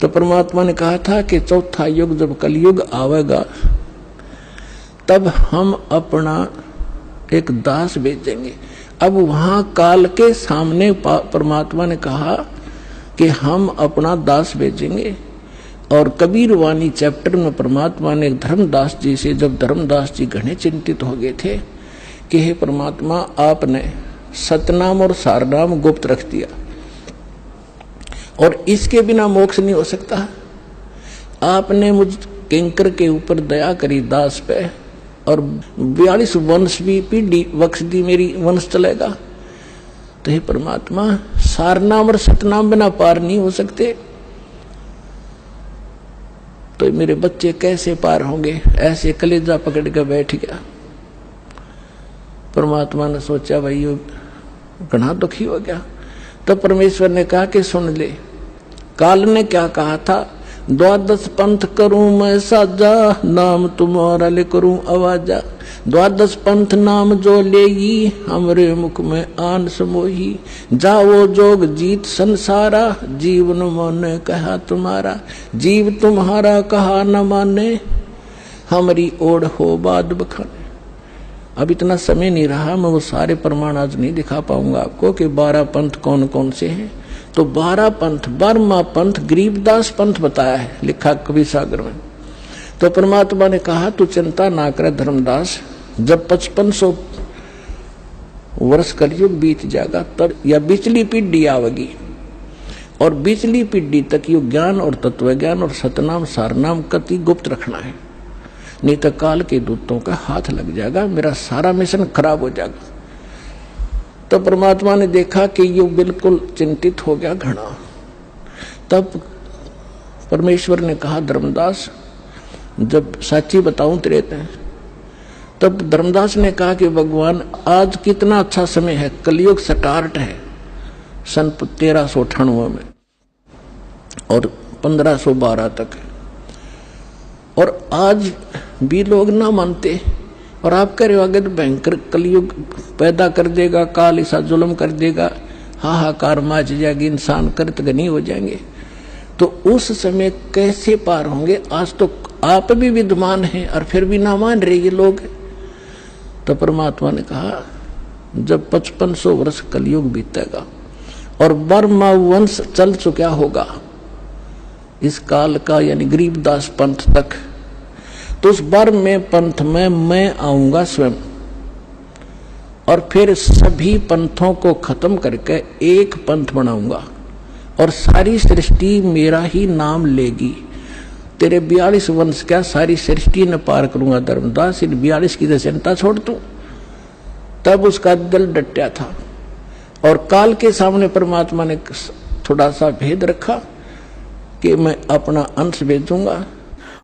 तो परमात्मा ने कहा था कि चौथा युग जब कलयुग आवेगा तब हम अपना एक दास भेजेंगे। अब वहां काल के सामने परमात्मा ने कहा कि हम अपना दास भेजेंगे। और कबीर वाणी चैप्टर में परमात्मा ने धर्मदास जी से, जब धर्मदास जी घने चिंतित हो गए थे कि हे परमात्मा, आपने सतनाम और सारनाम गुप्त रख दिया और इसके बिना मोक्ष नहीं हो सकता। आपने मुझ किंकर के ऊपर दया करी दास पे और 42 वंश भी पीढ़ी बख्श दी, मेरी वंश चलेगा। तो हे परमात्मा, सारनाम और सतनाम बिना पार नहीं हो सकते, तो मेरे बच्चे कैसे पार होंगे? ऐसे कलेजा पकड़ के बैठ गया। परमात्मा ने सोचा भाई ये घना दुखी हो गया। तो परमेश्वर ने कहा कि सुन ले, काल ने क्या कहा था, 12 पंथ करूं मैं साजा, नाम तुम्हारा ले करूं आवाजा। 12 पंथ नाम जो लेगी, हमरे मुख में आन समोही। जाओ जोग जीत संसारा, जीवन माने कहा तुम्हारा। जीव तुम्हारा कहा न माने, हमारी ओढ़ हो बाद बखाने। अब इतना समय नहीं रहा, मैं वो सारे प्रमाण आज नहीं दिखा पाऊंगा आपको कि 12 पंथ कौन कौन से हैं। तो 12 पंथ, 12वां पंथ गरीबदास पंथ बताया है, लिखा कवि सागर में। तो परमात्मा ने कहा तू चिंता ना करे धर्मदास, जब 5500 वर्ष कलयुग बीत जाएगा तब या बिचली पीढ़ी आवेगी, और बिचली पीढ़ी तक यो ज्ञान और तत्व ज्ञान और सतनाम सारनाम कति गुप्त रखना है, नहीं तो काल के दूतों का हाथ लग जाएगा, मेरा सारा मिशन खराब हो जाएगा। तो परमात्मा ने देखा कि ये बिल्कुल चिंतित हो गया घना। तब परमेश्वर ने कहा धर्मदास, जब साची बताऊं तेरे ते, तब धर्मदास ने कहा कि भगवान आज कितना अच्छा समय है, कलयुग स्टार्ट है सन 1398 में और 1512 तक, और आज भी लोग ना मानते, और आप कह रहे हो आगे तो भयंकर कलयुग पैदा कर देगा, काल ऐसा जुल्म कर देगा, हाहाकार मच जाएगी, इंसान कृतघ्नी हो जाएंगे। तो उस समय कैसे पार होंगे? आज तो आप भी विद्वान हैं और फिर भी ना मान रहे ये लोग। तो परमात्मा ने कहा जब 5500 वर्ष कलयुग बीतेगा और बर्मा वंश चल चुका होगा इस काल का, यानी गरीबदास पंथ तक, तो उस बार में पंथ में मैं आऊंगा स्वयं, और फिर सभी पंथों को खत्म करके एक पंथ बनाऊंगा और सारी सृष्टि मेरा ही नाम लेगी। तेरे 42 वंश क्या सारी सृष्टि न पार करूंगा धर्मदास, इन 42 की तो चिंता छोड़ तू। तब उसका दिल डटा था और काल के सामने परमात्मा ने थोड़ा सा भेद रखा कि मैं अपना अंश भेजूंगा